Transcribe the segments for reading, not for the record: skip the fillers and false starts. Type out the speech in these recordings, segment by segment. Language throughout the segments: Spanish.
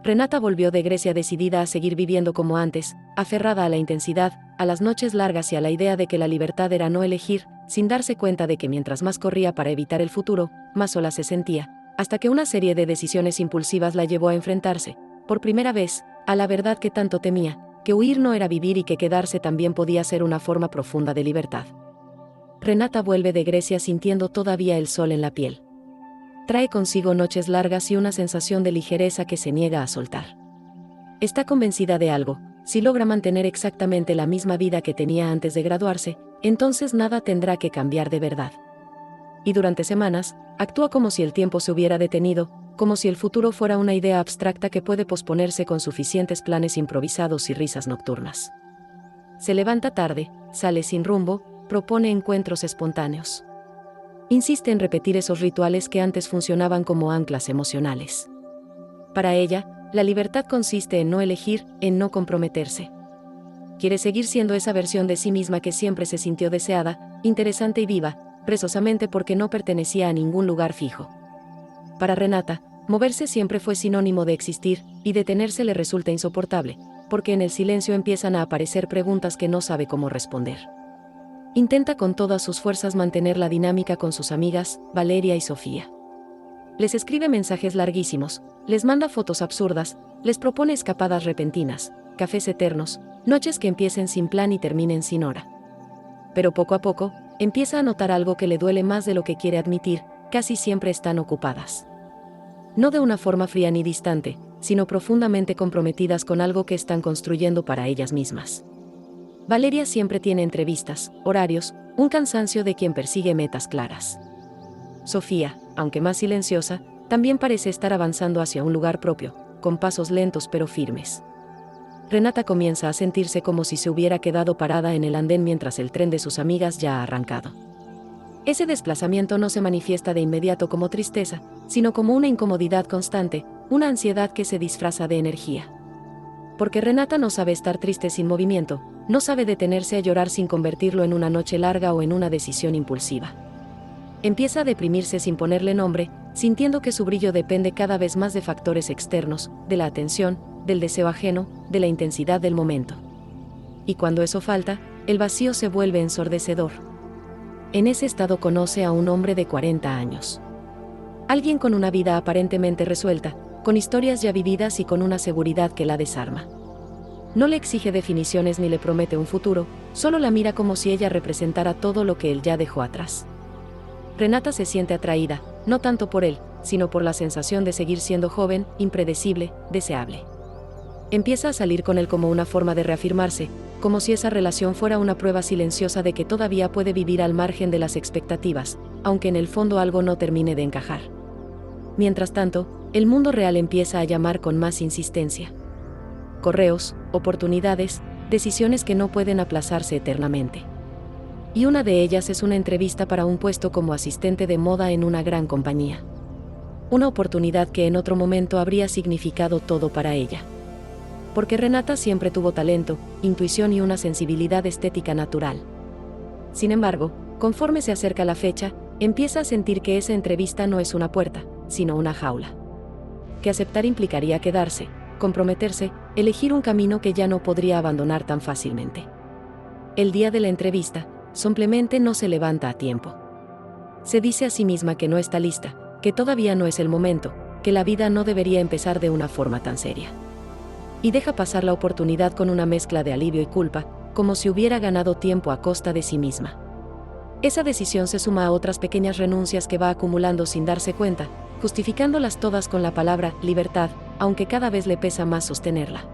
Renata volvió de Grecia decidida a seguir viviendo como antes, aferrada a la intensidad, a las noches largas y a la idea de que la libertad era no elegir, sin darse cuenta de que mientras más corría para evitar el futuro, más sola se sentía, hasta que una serie de decisiones impulsivas la llevó a enfrentarse, por primera vez, a la verdad que tanto temía, que huir no era vivir y que quedarse también podía ser una forma profunda de libertad. Renata vuelve de Grecia sintiendo todavía el sol en la piel. Trae consigo noches largas y una sensación de ligereza que se niega a soltar. Está convencida de algo: si logra mantener exactamente la misma vida que tenía antes de graduarse, entonces nada tendrá que cambiar de verdad. Y durante semanas, actúa como si el tiempo se hubiera detenido, como si el futuro fuera una idea abstracta que puede posponerse con suficientes planes improvisados y risas nocturnas. Se levanta tarde, sale sin rumbo, propone encuentros espontáneos. Insiste en repetir esos rituales que antes funcionaban como anclas emocionales. Para ella, la libertad consiste en no elegir, en no comprometerse. Quiere seguir siendo esa versión de sí misma que siempre se sintió deseada, interesante y viva, precisamente porque no pertenecía a ningún lugar fijo. Para Renata, moverse siempre fue sinónimo de existir, y detenerse le resulta insoportable, porque en el silencio empiezan a aparecer preguntas que no sabe cómo responder. Intenta con todas sus fuerzas mantener la dinámica con sus amigas, Valeria y Sofía. Les escribe mensajes larguísimos, les manda fotos absurdas, les propone escapadas repentinas, cafés eternos, noches que empiecen sin plan y terminen sin hora. Pero poco a poco, empieza a notar algo que le duele más de lo que quiere admitir: casi siempre están ocupadas. No de una forma fría ni distante, sino profundamente comprometidas con algo que están construyendo para ellas mismas. Valeria siempre tiene entrevistas, horarios, un cansancio de quien persigue metas claras. Sofía, aunque más silenciosa, también parece estar avanzando hacia un lugar propio, con pasos lentos pero firmes. Renata comienza a sentirse como si se hubiera quedado parada en el andén mientras el tren de sus amigas ya ha arrancado. Ese desplazamiento no se manifiesta de inmediato como tristeza, sino como una incomodidad constante, una ansiedad que se disfraza de energía. Porque Renata no sabe estar triste sin movimiento, no sabe detenerse a llorar sin convertirlo en una noche larga o en una decisión impulsiva. Empieza a deprimirse sin ponerle nombre, sintiendo que su brillo depende cada vez más de factores externos, de la atención, del deseo ajeno, de la intensidad del momento. Y cuando eso falta, el vacío se vuelve ensordecedor. En ese estado conoce a un hombre de 40 años. Alguien con una vida aparentemente resuelta, con historias ya vividas y con una seguridad que la desarma. No le exige definiciones ni le promete un futuro, solo la mira como si ella representara todo lo que él ya dejó atrás. Renata se siente atraída, no tanto por él, sino por la sensación de seguir siendo joven, impredecible, deseable. Empieza a salir con él como una forma de reafirmarse, como si esa relación fuera una prueba silenciosa de que todavía puede vivir al margen de las expectativas, aunque en el fondo algo no termine de encajar. Mientras tanto, el mundo real empieza a llamar con más insistencia. Correos, oportunidades, decisiones que no pueden aplazarse eternamente. Y una de ellas es una entrevista para un puesto como asistente de moda en una gran compañía. Una oportunidad que en otro momento habría significado todo para ella. Porque Renata siempre tuvo talento, intuición y una sensibilidad estética natural. Sin embargo, conforme se acerca la fecha, empieza a sentir que esa entrevista no es una puerta, sino una jaula. Que aceptar implicaría quedarse, comprometerse, elegir un camino que ya no podría abandonar tan fácilmente. El día de la entrevista, simplemente no se levanta a tiempo. Se dice a sí misma que no está lista, que todavía no es el momento, que la vida no debería empezar de una forma tan seria. Y deja pasar la oportunidad con una mezcla de alivio y culpa, como si hubiera ganado tiempo a costa de sí misma. Esa decisión se suma a otras pequeñas renuncias que va acumulando sin darse cuenta, justificándolas todas con la palabra libertad, aunque cada vez le pesa más sostenerla.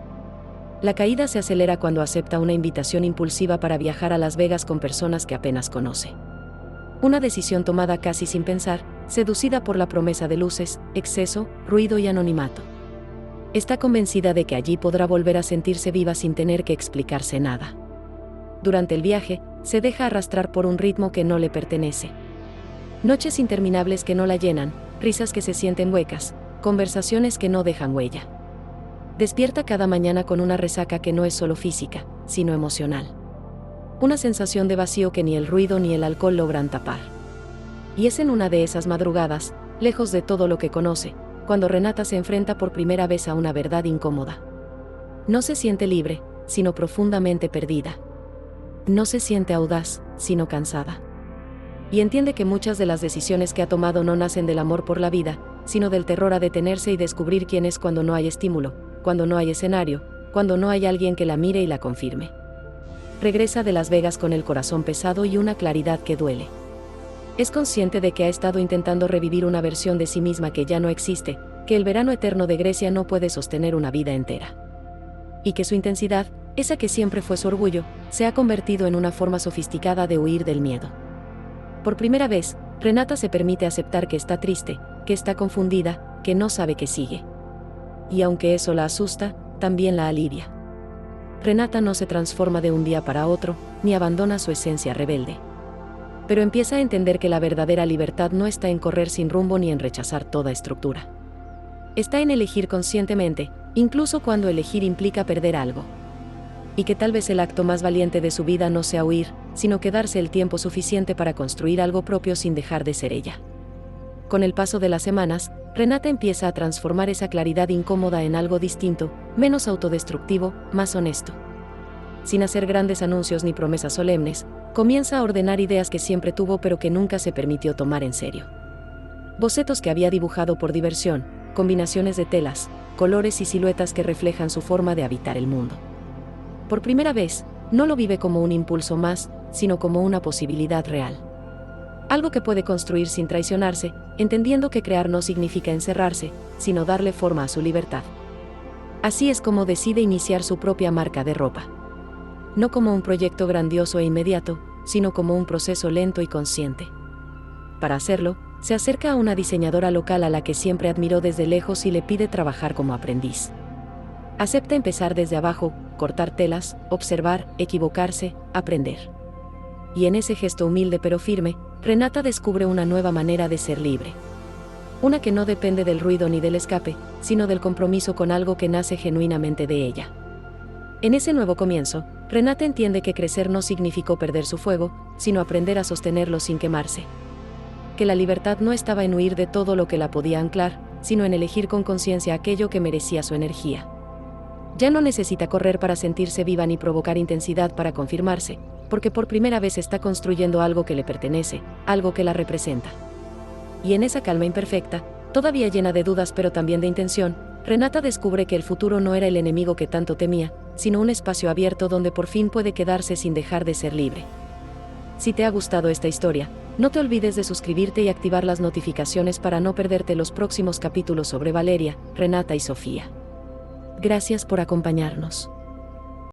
La caída se acelera cuando acepta una invitación impulsiva para viajar a Las Vegas con personas que apenas conoce. Una decisión tomada casi sin pensar, seducida por la promesa de luces, exceso, ruido y anonimato. Está convencida de que allí podrá volver a sentirse viva sin tener que explicarse nada. Durante el viaje, se deja arrastrar por un ritmo que no le pertenece. Noches interminables que no la llenan, risas que se sienten huecas, conversaciones que no dejan huella. Despierta cada mañana con una resaca que no es solo física, sino emocional. Una sensación de vacío que ni el ruido ni el alcohol logran tapar. Y es en una de esas madrugadas, lejos de todo lo que conoce, cuando Renata se enfrenta por primera vez a una verdad incómoda. No se siente libre, sino profundamente perdida. No se siente audaz, sino cansada. Y entiende que muchas de las decisiones que ha tomado no nacen del amor por la vida, sino del terror a detenerse y descubrir quién es cuando no hay estímulo, cuando no hay escenario, cuando no hay alguien que la mire y la confirme. Regresa de Las Vegas con el corazón pesado y una claridad que duele. Es consciente de que ha estado intentando revivir una versión de sí misma que ya no existe, que el verano eterno de Grecia no puede sostener una vida entera. Y que su intensidad, esa que siempre fue su orgullo, se ha convertido en una forma sofisticada de huir del miedo. Por primera vez, Renata se permite aceptar que está triste, que está confundida, que no sabe qué sigue. Y aunque eso la asusta, también la alivia. Renata no se transforma de un día para otro, ni abandona su esencia rebelde. Pero empieza a entender que la verdadera libertad no está en correr sin rumbo ni en rechazar toda estructura. Está en elegir conscientemente, incluso cuando elegir implica perder algo. Y que tal vez el acto más valiente de su vida no sea huir, sino quedarse el tiempo suficiente para construir algo propio sin dejar de ser ella. Con el paso de las semanas, Renata empieza a transformar esa claridad incómoda en algo distinto, menos autodestructivo, más honesto. Sin hacer grandes anuncios ni promesas solemnes, comienza a ordenar ideas que siempre tuvo pero que nunca se permitió tomar en serio. Bocetos que había dibujado por diversión, combinaciones de telas, colores y siluetas que reflejan su forma de habitar el mundo. Por primera vez, no lo vive como un impulso más, sino como una posibilidad real. Algo que puede construir sin traicionarse, entendiendo que crear no significa encerrarse, sino darle forma a su libertad. Así es como decide iniciar su propia marca de ropa. No como un proyecto grandioso e inmediato, sino como un proceso lento y consciente. Para hacerlo, se acerca a una diseñadora local a la que siempre admiró desde lejos y le pide trabajar como aprendiz. Acepta empezar desde abajo, cortar telas, observar, equivocarse, aprender. Y en ese gesto humilde pero firme, Renata descubre una nueva manera de ser libre. Una que no depende del ruido ni del escape, sino del compromiso con algo que nace genuinamente de ella. En ese nuevo comienzo, Renata entiende que crecer no significó perder su fuego, sino aprender a sostenerlo sin quemarse. Que la libertad no estaba en huir de todo lo que la podía anclar, sino en elegir con conciencia aquello que merecía su energía. Ya no necesita correr para sentirse viva ni provocar intensidad para confirmarse, porque por primera vez está construyendo algo que le pertenece, algo que la representa. Y en esa calma imperfecta, todavía llena de dudas pero también de intención, Renata descubre que el futuro no era el enemigo que tanto temía, sino un espacio abierto donde por fin puede quedarse sin dejar de ser libre. Si te ha gustado esta historia, no te olvides de suscribirte y activar las notificaciones para no perderte los próximos capítulos sobre Valeria, Renata y Sofía. Gracias por acompañarnos.